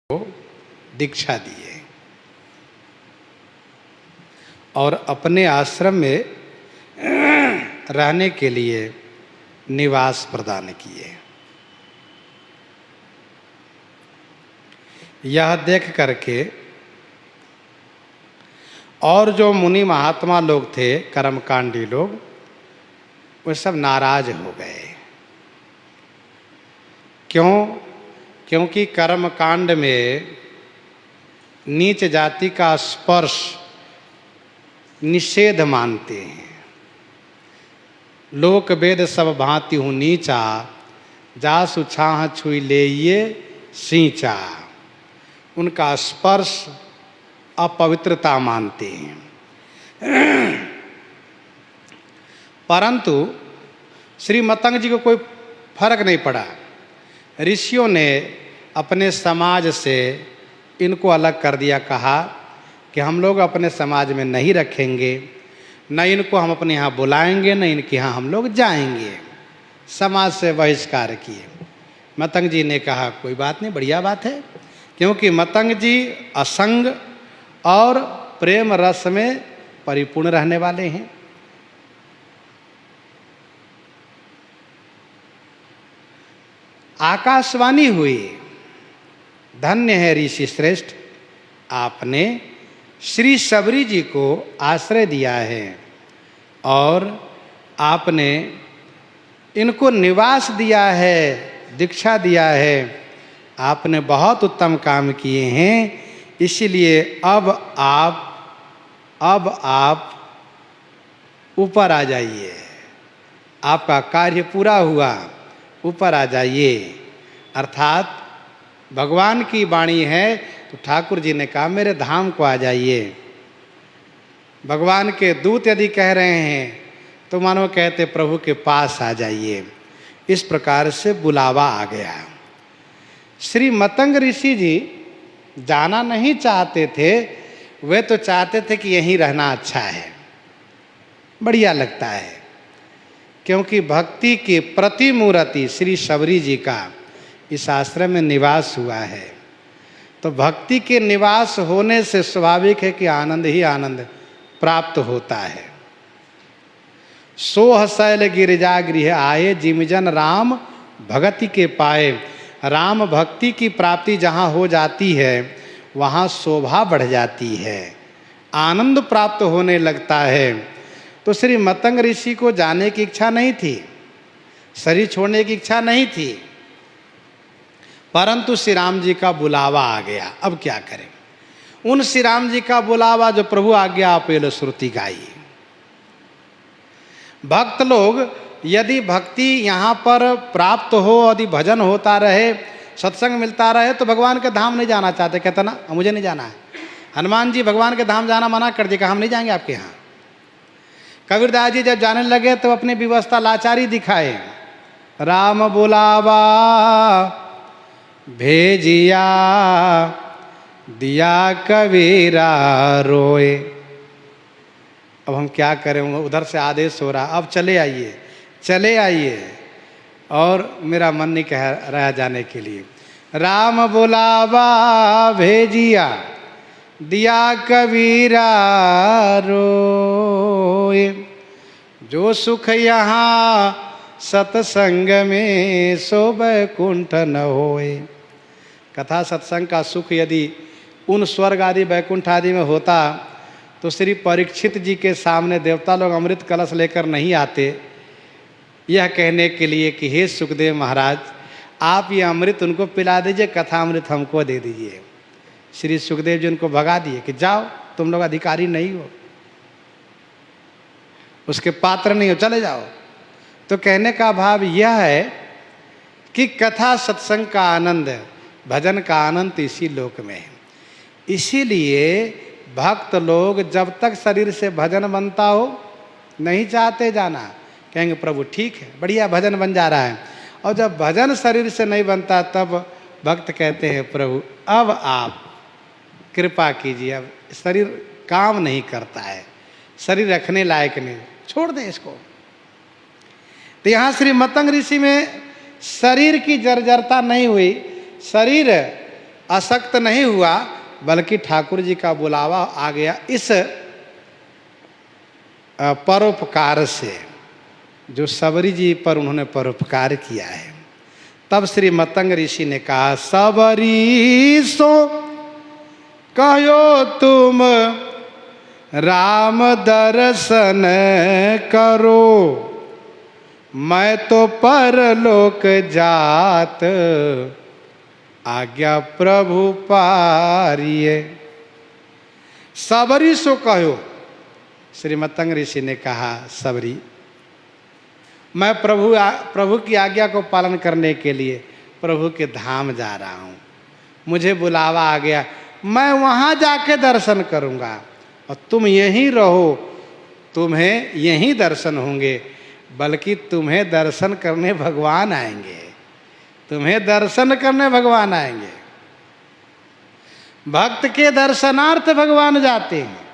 को दीक्षा दिए और अपने आश्रम में रहने के लिए निवास प्रदान किए। यह देख करके और जो मुनि महात्मा लोग थे, कर्मकांडी लोग, वे सब नाराज हो गए। क्यों? क्योंकि कर्मकांड में नीच जाति का स्पर्श निषेध मानते हैं। लोक वेद सब भांति हूँ नीचा, जासु छाह छुई ले ये सींचा। उनका स्पर्श अपवित्रता मानते हैं। परंतु श्री मतंग जी को कोई फर्क नहीं पड़ा। ऋषियों ने अपने समाज से इनको अलग कर दिया। कहा कि हम लोग अपने समाज में नहीं रखेंगे, न इनको हम अपने यहाँ बुलाएंगे, न इनके यहाँ हम लोग जाएंगे। समाज से बहिष्कार किए। मतंग जी ने कहा कोई बात नहीं, बढ़िया बात है, क्योंकि मतंग जी असंग और प्रेम रस में परिपूर्ण रहने वाले हैं। आकाशवाणी हुई, धन्य है ऋषि श्रेष्ठ, आपने श्री शबरी जी को आश्रय दिया है और आपने इनको निवास दिया है, दीक्षा दिया है। आपने बहुत उत्तम काम किए हैं। इसलिए अब आप ऊपर आ जाइए। आपका कार्य पूरा हुआ, ऊपर आ जाइए। अर्थात भगवान की वाणी है, तो ठाकुर जी ने कहा मेरे धाम को आ जाइए। भगवान के दूत यदि कह रहे हैं तो मानो कहते प्रभु के पास आ जाइए। इस प्रकार से बुलावा आ गया। श्री मतंग ऋषि जी जाना नहीं चाहते थे, वे तो चाहते थे कि यहीं रहना अच्छा है, बढ़िया लगता है, क्योंकि भक्ति की प्रतिमूर्ति श्री शबरी जी का इस आश्रम में निवास हुआ है। तो भक्ति के निवास होने से स्वाभाविक है कि आनंद ही आनंद प्राप्त होता है। सोह शैल गिरिजा गृह आए, जिमजन राम भगति के पाए। राम भक्ति की प्राप्ति जहाँ हो जाती है वहाँ शोभा बढ़ जाती है, आनंद प्राप्त होने लगता है। तो श्री मतंग ऋषि को जाने की इच्छा नहीं थी, शरीर छोड़ने की इच्छा नहीं थी, परंतु श्री राम जी का बुलावा आ गया। अब क्या करें? उन श्री राम जी का बुलावा जो प्रभु आज्ञा अपेल श्रुति गाई। भक्त लोग यदि भक्ति यहाँ पर प्राप्त हो, यदि भजन होता रहे, सत्संग मिलता रहे, तो भगवान के धाम नहीं जाना चाहते। कहते ना मुझे नहीं जाना है। हनुमान जी भगवान के धाम जाना मना कर दिया, कहा हम नहीं जाएंगे आपके यहाँ। कबीरदास जी जब जाने लगे तो अपनी व्यवस्था लाचारी दिखाए। राम बुलावा भेजिया, दिया कबीरा रोए। अब हम क्या करें? उधर से आदेश हो रहा, अब चले आइए, चले आइए, और मेरा मन नहीं कह रहा जाने के लिए। राम बुलावा भेजिया, दिया कबीरा रोए। जो सुख यहाँ सत्संग में सो बैकुंठ न होए। कथा सत्संग का सुख यदि उन स्वर्ग आदि बैकुंठ आदि में होता तो श्री परीक्षित जी के सामने देवता लोग अमृत कलश लेकर नहीं आते, यह कहने के लिए कि हे सुखदेव महाराज, आप ये अमृत उनको पिला दीजिए, कथा अमृत हमको दे दीजिए। श्री सुखदेव जी उनको भगा दिए कि जाओ, तुम लोग अधिकारी नहीं हो, उसके पात्र नहीं हो, चले जाओ। तो कहने का भाव यह है कि कथा सत्संग का आनंद, भजन का आनंद इसी लोक में है। इसीलिए भक्त लोग जब तक शरीर से भजन बनता हो नहीं चाहते जाना। कहेंगे प्रभु ठीक है, बढ़िया भजन बन जा रहा है। और जब भजन शरीर से नहीं बनता तब भक्त कहते हैं प्रभु अब आप कृपा कीजिए, अब शरीर काम नहीं करता है, शरीर रखने लायक नहीं, छोड़ दें इसको। तो यहाँ श्री मतंग ऋषि में शरीर की जर्जरता नहीं हुई, शरीर अशक्त नहीं हुआ, बल्कि ठाकुर जी का बुलावा आ गया इस परोपकार से, जो सबरी जी पर उन्होंने परोपकार किया है। तब श्री मतंग ऋषि ने कहा, सबरी सो कहो तुम राम दर्शन करो, मैं तो परलोक जात आज्ञा प्रभु पारिये। सबरी सो कहो, श्री मतंग ऋषि ने कहा, सबरी मैं प्रभु की आज्ञा को पालन करने के लिए प्रभु के धाम जा रहा हूँ, मुझे बुलावा आ गया, मैं वहाँ जाके दर्शन करूँगा और तुम यहीं रहो, तुम्हें यहीं दर्शन होंगे, बल्कि तुम्हें दर्शन करने भगवान आएंगे, तुम्हें दर्शन करने भगवान आएंगे। भक्त के दर्शनार्थ भगवान जाते हैं।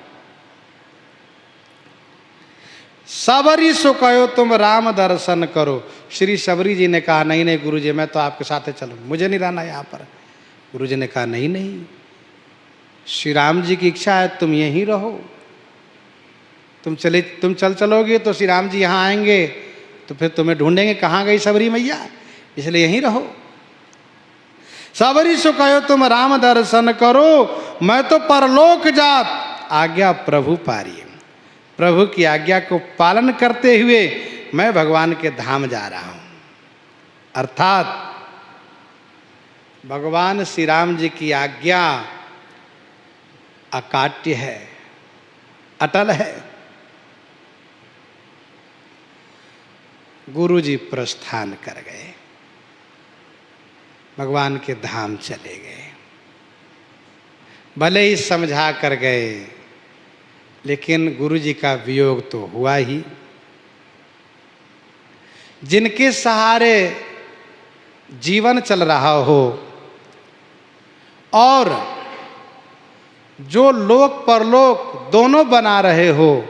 सबरी सो कहो तुम राम दर्शन करो। श्री सबरी जी ने कहा, नहीं नहीं गुरु जी, मैं तो आपके साथ चलूँ, मुझे नहीं रहना यहाँ पर। गुरु जी ने कहा, नहीं नहीं, श्री राम जी की इच्छा है तुम यहीं रहो, तुम चलोगे तो श्री राम जी यहाँ आएंगे, तो फिर तुम्हें ढूंढेंगे कहाँ गई सबरी मैया, इसलिए यहीं रहो। सबरी सो कहो तुम राम दर्शन करो, मैं तो परलोक जात आज्ञा प्रभु पारिये। प्रभु की आज्ञा को पालन करते हुए मैं भगवान के धाम जा रहा हूँ। अर्थात भगवान श्री राम जी की आज्ञा अकाट्य है, अटल है। गुरु जी प्रस्थान कर गए, भगवान के धाम चले गए। भले ही समझा कर गए, लेकिन गुरु जी का वियोग तो हुआ ही। जिनके सहारे जीवन चल रहा हो और जो लोक परलोक दोनों बना रहे हो,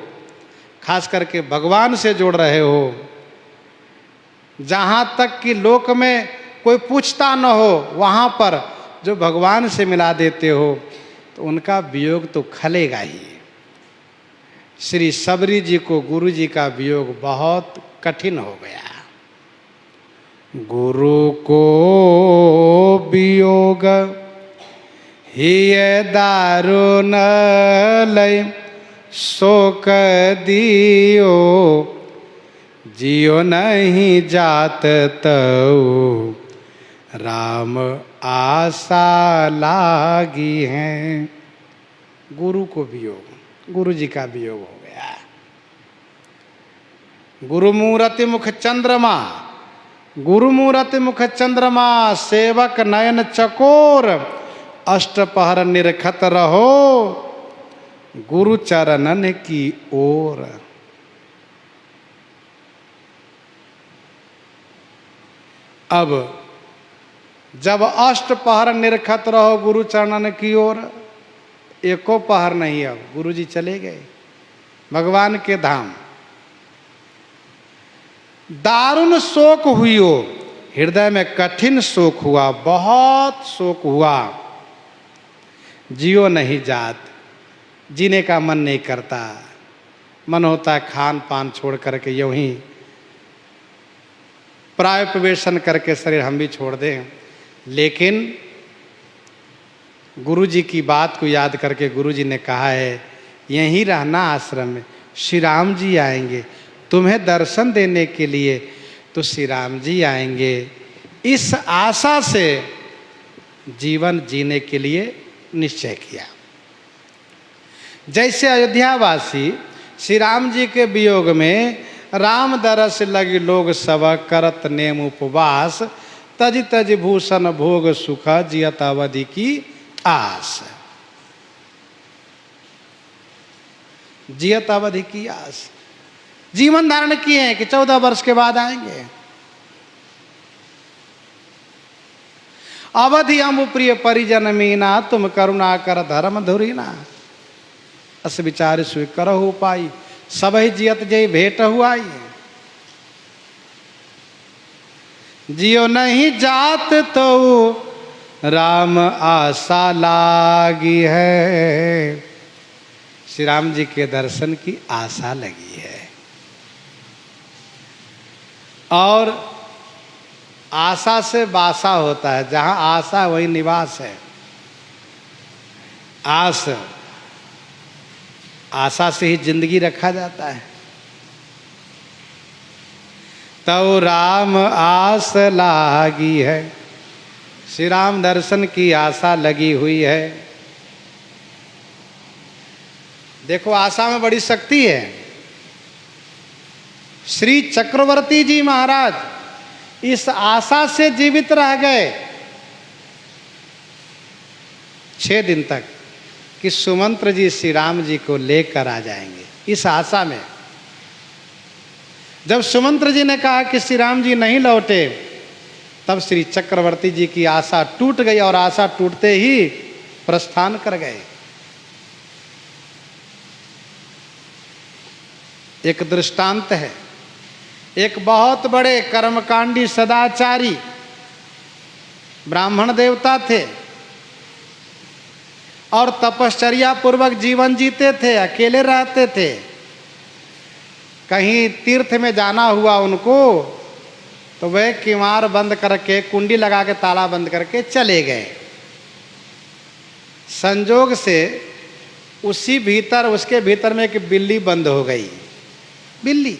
खास करके भगवान से जोड़ रहे हो, जहाँ तक कि लोक में कोई पूछता न हो, वहाँ पर जो भगवान से मिला देते हो, तो उनका वियोग तो खलेगा ही। श्री सबरी जी को गुरु जी का वियोग बहुत कठिन हो गया। गुरु को वियोग ही दारुण लय, शोक दियो जियो नहीं जात तऊ, राम आशा लागी है। गुरु को वियोग, गुरु जी का वियोग हो गया। गुरुमूर्ति मुख चंद्रमा, गुरुमूर्ति मुख चंद्रमा, सेवक नयन चकोर, अष्टपहर निरखत रहो गुरु चरणन की ओर। अब जब अष्टपहर निरखत रहो गुरु चरणन की ओर, एको पहर नहीं, अब गुरु जी चले गए भगवान के धाम। दारुण शोक हुई हो, हृदय में कठिन शोक हुआ, बहुत शोक हुआ। जियो नहीं जात, जीने का मन नहीं करता, मन होता है खान पान छोड़ करके यूं ही प्रायोपवेशन करके शरीर हम भी छोड़ दें। लेकिन गुरु जी की बात को याद करके गुरु जी ने कहा है, यहीं रहना आश्रम में, श्री राम जी आएंगे तुम्हें दर्शन देने के लिए, तो श्री राम जी आएंगे। इस आशा से जीवन जीने के लिए निश्चय किया। जैसे अयोध्यावासी श्री राम जी के वियोग में राम दरस लगी लोग सब, करत नेम उपवास, तज तज भूषण भोग सुख, जियत अवधि की आस। जियत अवधि की आस, जीवन धारण किए हैं कि 14 वर्ष के बाद आएंगे। अवधि अम्बु प्रिय परिजन मीना, तुम करुणा कर धर्म धुरीना, अस विचार स्वीकर हो पाई, सब ही जियत जय भेंट हुआई। जियो नहीं जात तो राम आशा लागी है, श्री राम जी के दर्शन की आशा लगी है। और आशा से वासा होता है, जहां आशा वही निवास है। आशा से ही जिंदगी रखा जाता है। तो राम आस लागी है, श्री राम दर्शन की आशा लगी हुई है। देखो आशा में बड़ी शक्ति है। श्री चक्रवर्ती जी महाराज इस आशा से जीवित रह गए 6 दिन तक कि सुमंत्र जी श्री राम जी को लेकर आ जाएंगे। इस आशा में जब सुमंत्र जी ने कहा कि श्री राम जी नहीं लौटे, तब श्री चक्रवर्ती जी की आशा टूट गई और आशा टूटते ही प्रस्थान कर गए। एक दृष्टांत है। एक बहुत बड़े कर्मकांडी सदाचारी ब्राह्मण देवता थे और तपश्चर्या पूर्वक जीवन जीते थे, अकेले रहते थे। कहीं तीर्थ में जाना हुआ उनको तो वह किवाड़ बंद करके, कुंडी लगा के ताला बंद करके चले गए। संजोग से उसके भीतर में एक बिल्ली बंद हो गई। बिल्ली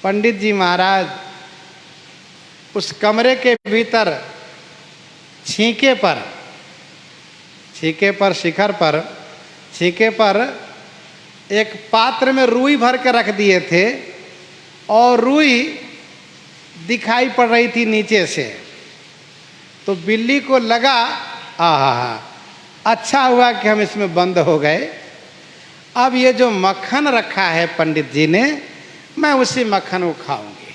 पंडित जी महाराज उस कमरे के भीतर छींके पर एक पात्र में रुई भर के रख दिए थे और रुई दिखाई पड़ रही थी नीचे से। तो बिल्ली को लगा अच्छा हुआ कि हम इसमें बंद हो गए। अब ये जो मक्खन रखा है पंडित जी ने, मैं उसी मक्खन को खाऊंगी।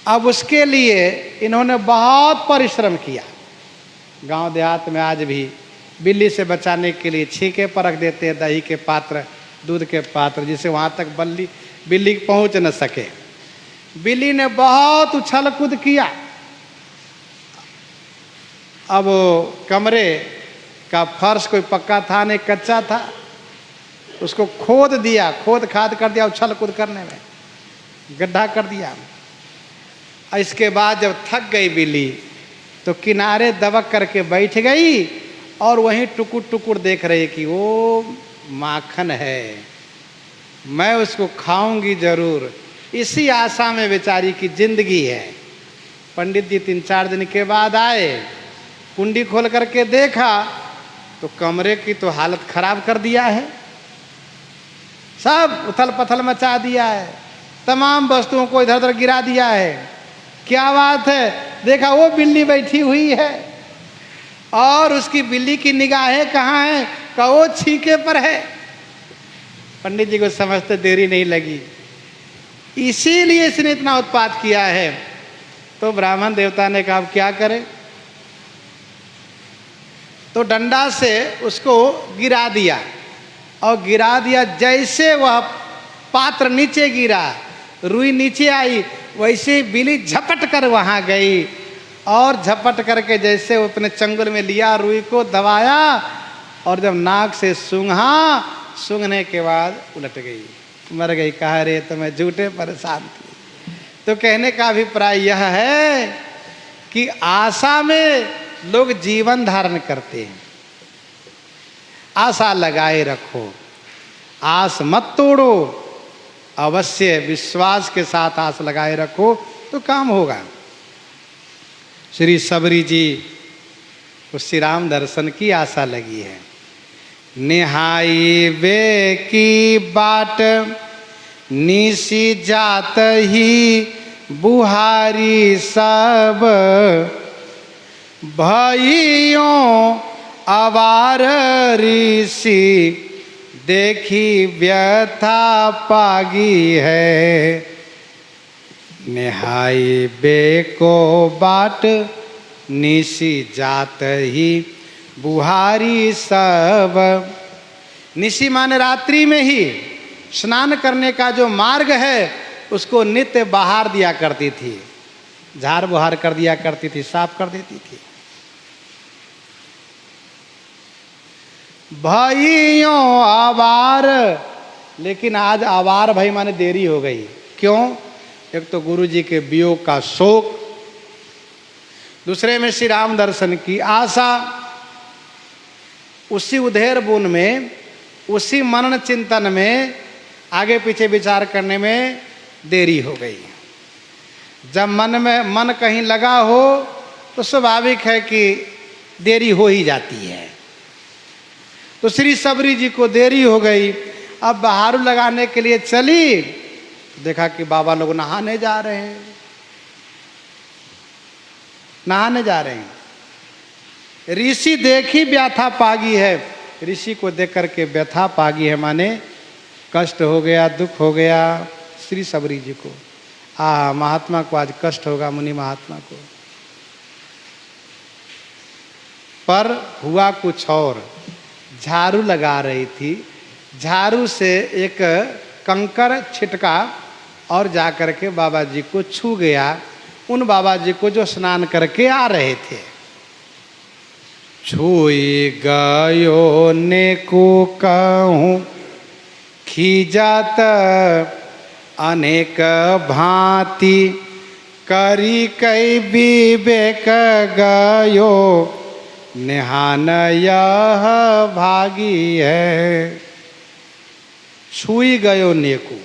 अब उसके लिए इन्होंने बहुत परिश्रम किया। गांव देहात में आज भी बिल्ली से बचाने के लिए छींके पर रख देते हैं दही के पात्र, दूध के पात्र, जिससे वहाँ तक बिल्ली पहुँच न सके। बिल्ली ने बहुत उछल कूद किया। अब कमरे का फर्श कोई पक्का था नहीं, कच्चा था। उसको खोद खाद कर दिया उछल कूद करने में, गड्ढा कर दिया। इसके बाद जब थक गई बिल्ली तो किनारे दबक करके बैठ गई और वहीं टुकुर टुकुर देख रही कि वो माखन है, मैं उसको खाऊंगी जरूर। इसी आशा में बेचारी की जिंदगी है। पंडित जी 3-4 दिन के बाद आए, कुंडी खोल करके देखा तो कमरे की तो हालत खराब कर दिया है। सब उथल पथल मचा दिया है, तमाम वस्तुओं को इधर उधर गिरा दिया है। क्या बात है? देखा वो बिल्ली बैठी हुई है और उसकी बिल्ली की निगाहें कहाँ हैं? का वो छींके पर है। पंडित जी को समझते देरी नहीं लगी, इसीलिए इसने इतना उत्पात किया है। तो ब्राह्मण देवता ने कहा अब क्या करें? तो डंडा से उसको गिरा दिया और गिरा दिया। जैसे वह पात्र नीचे गिरा, रुई नीचे आई, वैसे बिल्ली झपट कर वहाँ गई और झपट करके जैसे वो अपने चंगुल में लिया, रुई को दबाया और जब नाक से सूंघने के बाद उलट गई, मर गई। कहा रे तो मैं झूठे परेशान थी। तो कहने का अभिप्राय यह है कि आशा में लोग जीवन धारण करते हैं। आशा लगाए रखो, आस मत तोड़ो, अवश्य विश्वास के साथ आस लगाए रखो तो काम होगा। श्री सबरी जी को श्री राम दर्शन की आशा लगी है। निहाई वे की बाट निशी जात ही बुहारी सब, भइयों अवार ऋषि देखी व्यथा पागी है। निहाई बेको बाट निशी जात ही बुहारी सब। निशी माने रात्रि में ही स्नान करने का जो मार्ग है उसको नित्य बहार दिया करती थी। झाड़ बुहार कर दिया करती थी, साफ कर देती थी। भाइयों आवार, लेकिन आज आवार भाई माने देरी हो गई। क्यों? एक तो गुरु जी के वियोग का शोक, दूसरे में श्री राम दर्शन की आशा, उसी उधेर बुन में, उसी मनन चिंतन में, आगे पीछे विचार करने में देरी हो गई। जब मन कहीं लगा हो तो स्वाभाविक है कि देरी हो ही जाती है। तो श्री सबरी जी को देरी हो गई। अब बहारू लगाने के लिए चली, देखा कि बाबा लोग नहाने जा रहे हैं, नहाने जा रहे हैं। ऋषि देखी व्यथा पागी है, ऋषि को देख करके व्यथा पागी है माने कष्ट हो गया, दुख हो गया श्री सबरी जी को। महात्मा को आज कष्ट होगा, मुनि महात्मा को। पर हुआ कुछ और। झाड़ू लगा रही थी, झाड़ू से एक कंकर छिटका और जाकर के बाबा जी को छू गया, उन बाबा जी को जो स्नान करके आ रहे थे। छुई गयो ने को कहूँ खीजात अनेक भांति, करी कई विवेक गयो निहान यह भागी है। छुई गयो नेको,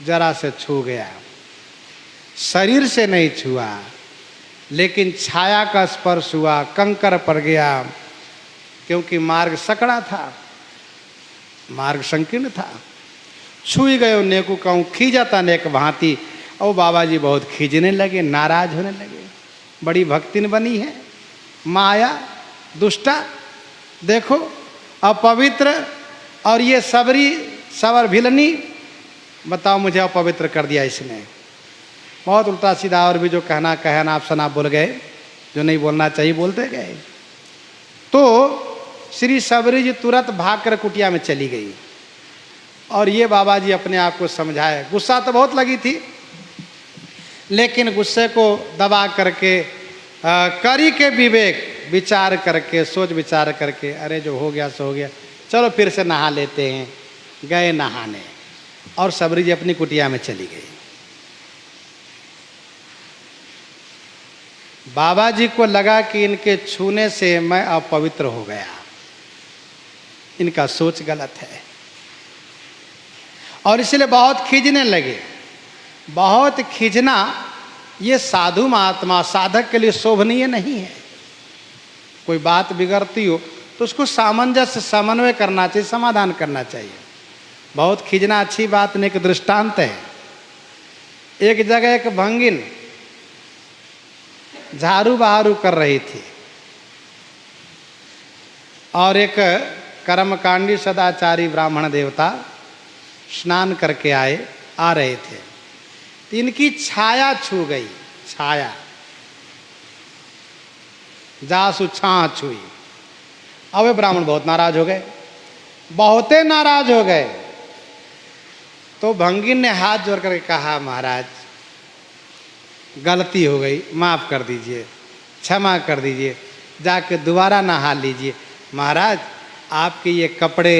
जरा से छू गया, शरीर से नहीं छुआ, लेकिन छाया का स्पर्श हुआ, कंकर पड़ गया, क्योंकि मार्ग सकड़ा था, मार्ग संकीर्ण था। छुई गयो नेको कहूँ खींचता नेक भांति। और बाबा जी बहुत खींचने लगे, नाराज होने लगे। बड़ी भक्तिन बनी है, माया दुष्टा, देखो अपवित्र, और ये सबरी सवर भिलनी, बताओ मुझे अपवित्र कर दिया इसने। बहुत उल्टा सीधा और भी जो कहना कहना आप सना बोल गए, जो नहीं बोलना चाहिए बोलते गए। तो श्री सबरी जी तुरंत भाग कर कुटिया में चली गई। और ये बाबा जी अपने आप को समझाए। गुस्सा तो बहुत लगी थी, लेकिन गुस्से को दबा करके करी के विवेक विचार करके, सोच विचार करके, अरे जो हो गया सो हो गया, चलो फिर से नहा लेते हैं। गए नहाने और सबरी जी अपनी कुटिया में चली गई। बाबा जी को लगा कि इनके छूने से मैं अपवित्र हो गया, इनका सोच गलत है, और इसलिए बहुत खींचने लगे। बहुत खींचना ये साधु महात्मा साधक के लिए शोभनीय नहीं है। कोई बात बिगड़ती हो तो उसको सामंजस्य समन्वय करना चाहिए, समाधान करना चाहिए। बहुत खींचना अच्छी बात नहीं। एक दृष्टांत है, एक जगह एक भंगिन झाड़ू बहारू कर रही थी, और एक कर्मकांडी सदाचारी ब्राह्मण देवता स्नान करके आ रहे थे। तो इनकी छाया छू गई, छाया जासु छा छुई। अब वे ब्राह्मण बहुत नाराज हो गए, बहुते नाराज हो गए। तो भंगिन ने हाथ जोड़ करके कहा, महाराज गलती हो गई, माफ़ कर दीजिए, क्षमा कर दीजिए, जाके दोबारा नहा लीजिए। महाराज आपके ये कपड़े,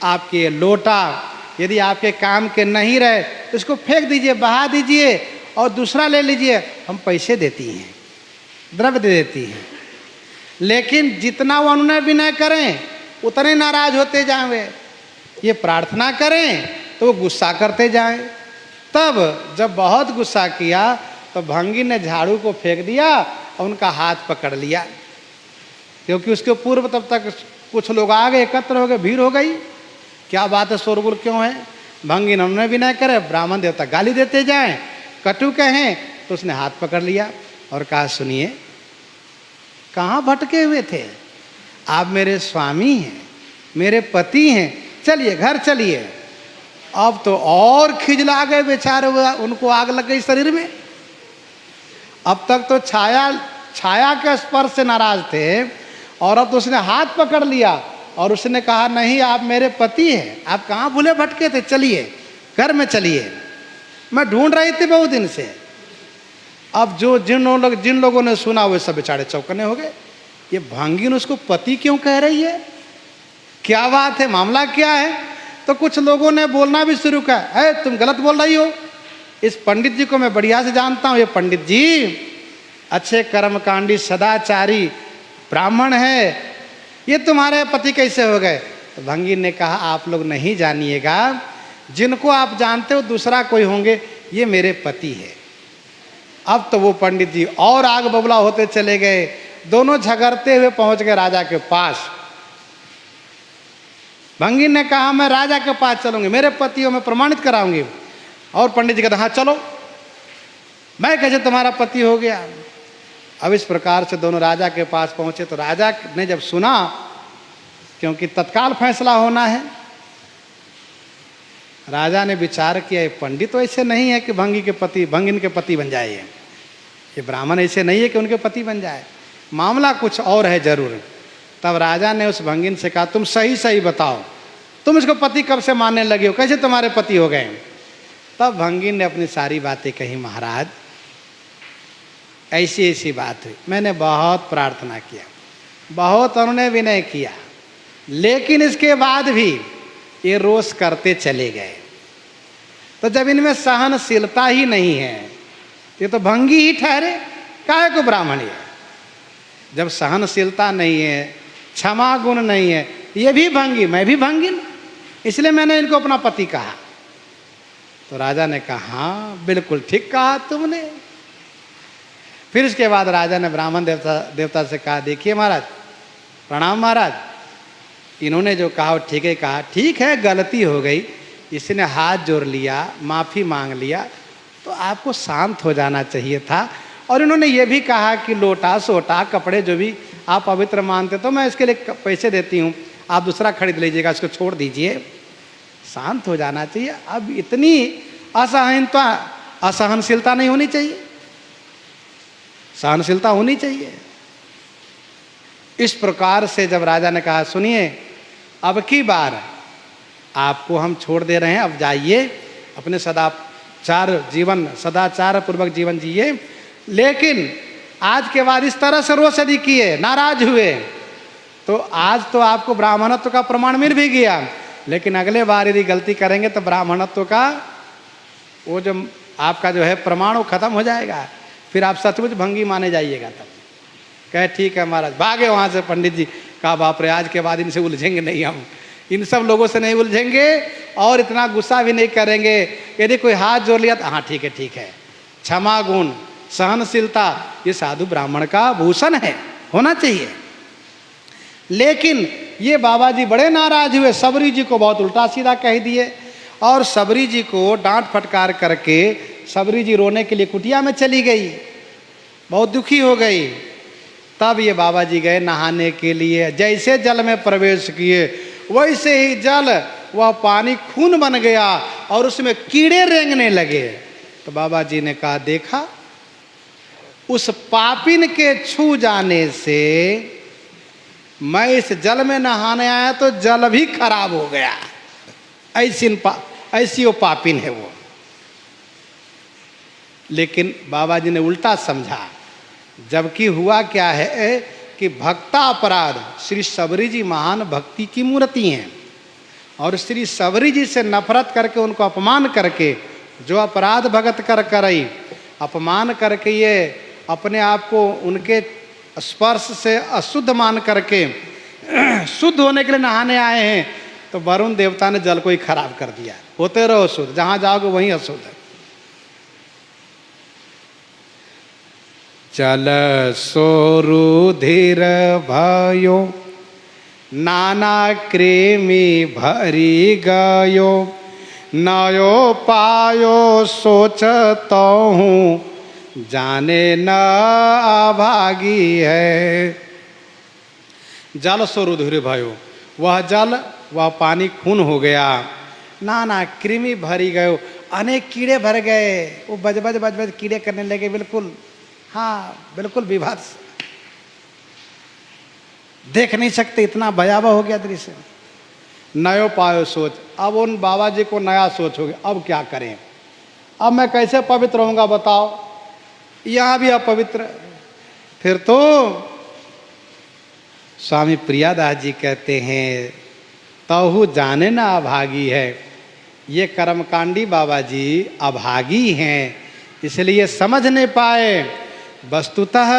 आपके ये लोटा यदि आपके काम के नहीं रहे तो इसको फेंक दीजिए, बहा दीजिए और दूसरा ले लीजिए, हम पैसे देती हैं, द्रव्य दे देती हैं। लेकिन जितना वो अनुनय विनय करें उतने नाराज होते जाएं। ये प्रार्थना करें तो वो गुस्सा करते जाएं। तब जब बहुत गुस्सा किया तो भंगी ने झाड़ू को फेंक दिया और उनका हाथ पकड़ लिया, क्योंकि उसके पूर्व तब तक कुछ लोग आ गए, एकत्र हो गए, भीड़ हो गई। क्या बात है, शोरगुल क्यों है? भंगी ने भी नहीं करे, ब्राह्मण देवता गाली देते जाएं, कटु कहें, तो उसने हाथ पकड़ लिया और कहा, सुनिए, कहाँ भटके हुए थे आप? मेरे स्वामी हैं, मेरे पति हैं, चलिए घर चलिए। अब तो और खिजला गए बेचारे, उनको आग लग गई शरीर में। अब तक तो छाया के स्पर्श से नाराज थे, और अब तो उसने हाथ पकड़ लिया और उसने कहा, नहीं आप मेरे पति हैं, आप कहाँ भूले भटके थे, चलिए घर में चलिए, मैं ढूंढ रही थी बहुत दिन से। अब जिन लोगों ने सुना वे सब बेचारे चौकने हो गए। ये भांगिन उसको पति क्यों कह रही है, क्या बात है, मामला क्या है? तो कुछ लोगों ने बोलना भी शुरू किया, है तुम गलत बोल रही हो, इस पंडित जी को मैं बढ़िया से जानता हूँ, ये पंडित जी अच्छे कर्मकांडी सदाचारी ब्राह्मण है, ये तुम्हारे पति कैसे हो गए? तो भंगिन ने कहा आप लोग नहीं जानिएगा, जिनको आप जानते हो दूसरा कोई होंगे, ये मेरे पति है। अब तो वो पंडित जी और आग बबूला होते चले गए, दोनों झगड़ते हुए पहुंच गए राजा के पास। भंगिन ने कहा मैं राजा के पास चलूंगी, मेरे पति हो मैं प्रमाणित कराऊंगी। और पंडित जी कहते हाँ चलो, मैं कैसे तुम्हारा पति हो गया? अब इस प्रकार से दोनों राजा के पास पहुंचे तो राजा ने जब सुना, क्योंकि तत्काल फैसला होना है, राजा ने विचार किया ये पंडित तो ऐसे नहीं है कि भंगिन के पति बन जाए, ये ब्राह्मण ऐसे नहीं है कि उनके पति बन जाए, मामला कुछ और है जरूर। तब राजा ने उस भंगिन से कहा तुम सही सही बताओ, तुम इसको पति कब से मानने लगे हो, कैसे तुम्हारे पति हो गए? तब भंगिन ने अपनी सारी बातें कही, महाराज ऐसी ऐसी बात हुई, मैंने बहुत प्रार्थना किया, बहुत उन्होंने विनय किया, लेकिन इसके बाद भी ये रोष करते चले गए। तो जब इनमें सहनशीलता ही नहीं है, ये तो भंगी ही ठहरे, काहे को ब्राह्मण है? जब सहनशीलता नहीं है, क्षमा गुण नहीं है, ये भी भंगी, मैं भी भंगिन, इसलिए मैंने इनको अपना पति कहा। तो राजा ने कहा हाँ बिल्कुल ठीक कहा तुमने। फिर इसके बाद राजा ने ब्राह्मण देवता से कहा देखिए महाराज, प्रणाम महाराज, इन्होंने जो कहा वो ठीक है कहा, ठीक है गलती हो गई, इसने हाथ जोड़ लिया, माफ़ी मांग लिया, तो आपको शांत हो जाना चाहिए था। और इन्होंने ये भी कहा कि लोटा सोटा कपड़े जो भी आप पवित्र मानते तो मैं इसके लिए पैसे देती हूँ, आप दूसरा खरीद लीजिएगा, इसको छोड़ दीजिए, शांत हो जाना चाहिए। अब इतनी असहनशीलता नहीं होनी चाहिए, सहनशीलता होनी चाहिए। इस प्रकार से जब राजा ने कहा सुनिए अब की बार आपको हम छोड़ दे रहे हैं, अब जाइए अपने सदाचार पूर्वक जीवन जिए, लेकिन आज के बाद इस तरह से रोष यदि किए, नाराज हुए, तो आज तो आपको ब्राह्मणत्व का प्रमाण मिल भी गया, लेकिन अगले बार यदि गलती करेंगे तो ब्राह्मणत्व का वो जो आपका जो है प्रमाण वो खत्म हो जाएगा, फिर आप सचमुच भंगी माने जाइएगा। तब कहे ठीक है महाराज, भागे वहाँ से पंडित जी। कहा बाप रे, आज के बाद इनसे उलझेंगे नहीं, हम इन सब लोगों से नहीं उलझेंगे और इतना गुस्सा भी नहीं करेंगे। यदि कोई हाथ जोड़ लिया तो हाँ ठीक है, क्षमा गुण सहनशीलता ये साधु ब्राह्मण का भूषण है, होना चाहिए। लेकिन ये बाबा जी बड़े नाराज हुए, सबरी जी को बहुत उल्टा सीधा कह दिए और सबरी जी को डांट फटकार करके सबरी जी रोने के लिए कुटिया में चली गई, बहुत दुखी हो गई। तब ये बाबा जी गए नहाने के लिए, जैसे जल में प्रवेश किए वैसे ही जल वह पानी खून बन गया और उसमें कीड़े रेंगने लगे। तो बाबा जी ने कहा देखा, उस पापिन के छू जाने से मैं इस जल में नहाने आया तो जल भी खराब हो गया, ऐसी वो पापिन है वो। लेकिन बाबा जी ने उल्टा समझा, जबकि हुआ क्या है कि भक्ता अपराध, श्री सबरी जी महान भक्ति की मूर्ति हैं और श्री सबरी जी से नफरत करके उनको अपमान करके जो अपराध भगत करई, अपमान करके ये अपने आप को उनके स्पर्श से अशुद्ध मान करके शुद्ध होने के लिए नहाने आए हैं, तो वरुण देवता ने जल को ही खराब कर दिया। होते रहो शुद्ध, जहाँ जाओगे वहीं अशुद्ध है। चल सोरुधिर भयो नाना कृमि भरी गयो, नयो पायो सोचता हूँ जाने न अभागी है। जल सोरुधिर भयो, वह जल वह पानी खून हो गया, नाना कृमि भरी गयो, अनेक कीड़े भर गए, वो बज बज कीड़े करने लगे, बिल्कुल हाँ बिल्कुल विभत्स, देख नहीं सकते, इतना भयावह हो गया दृश्य। नयो पायो सोच, अब उन बाबा जी को नया सोच हो गया, अब क्या करें, अब मैं कैसे पवित्र रहूँगा बताओ, यहां भी अपवित्र। फिर तो स्वामी प्रियादास जी कहते हैं तहु जाने ना अभागी है। ये कर्मकांडी बाबा जी अभागी हैं, इसलिए समझ नहीं पाए। वस्तुतः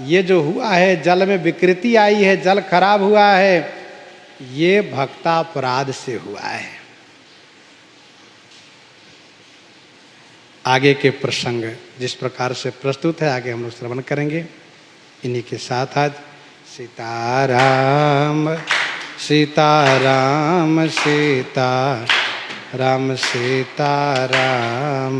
ये जो हुआ है, जल में विकृति आई है, जल खराब हुआ है, ये भक्तापराध से हुआ है। आगे के प्रसंग जिस प्रकार से प्रस्तुत है आगे हम लोग श्रवण करेंगे। इन्हीं के साथ आज सीताराम सीताराम सीताराम सीताराम।